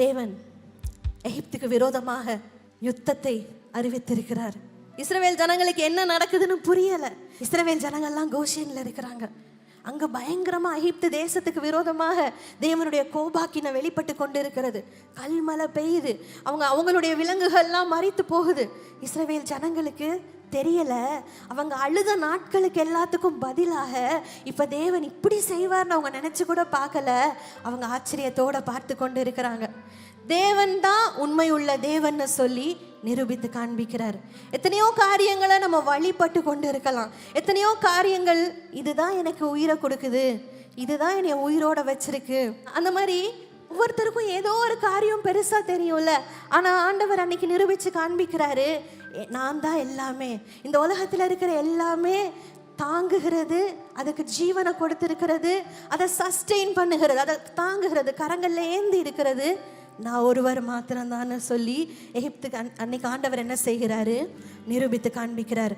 தேவன் எகிப்துக்கு விரோதமாக யுத்தத்தை அறிவித்திருக்கிறார். இஸ்ரவேல் ஜனங்களுக்கு என்ன நடக்குதுன்னு புரியல. இஸ்ரவேல் ஜனங்கள்லாம் கோஷேன்ல இருக்கிறாங்க. அங்க பயங்கரமா எகிப்து தேசத்துக்கு விரோதமாக தேவனுடைய கோபாக்கின வெளிப்பட்டு கொண்டு இருக்கிறது. கல்மழை பெய்யுது. அவங்களுடைய விலங்குகள்லாம் மரித்து போகுது. இஸ்ரவேல் ஜனங்களுக்கு தெரியல. அவங்க அழுத நாட்களுக்கு எல்லாத்துக்கும் பதிலாக இப்ப தேவன் இப்படி செய்வார்னு அவங்க நினைச்சு கூட பார்க்கல. அவங்க ஆச்சரியத்தோட பார்த்து கொண்டு இருக்கிறாங்க. தேவன் தான் உண்மை உள்ள தேவன் சொல்லி நிரூபித்து காண்பிக்கிறார். எத்தனையோ காரியங்களை நம்ம வழிபட்டு கொண்டு இருக்கலாம். எத்தனையோ காரியங்கள் இதுதான் எனக்கு உயிரை கொடுக்குது, இதுதான் என்னை உயிரோட வச்சிருக்கு. அந்த மாதிரி ஒவ்வொருத்தருக்கும் ஏதோ ஒரு காரியம் பெருசா தெரியும்ல. ஆனா ஆண்டவர் அன்னைக்கு நிரூபிச்சு காண்பிக்கிறாரு, நான் தான் எல்லாமே, இந்த உலகத்துல இருக்கிற எல்லாமே தாங்குகிறது, அதுக்கு ஜீவனை கொடுத்திருக்கிறது, அதை சஸ்டெயின் பண்ணுகிறது, அதை தாங்குகிறது, கரங்கள்ல ஏந்தி இருக்கிறது நான் ஒருவர் மாத்திரம்தான் சொல்லி எகிப்துக்கு அன்னைக்கு ஆண்டவர் என்ன செய்கிறாரு? நிரூபித்து காண்பிக்கிறார்.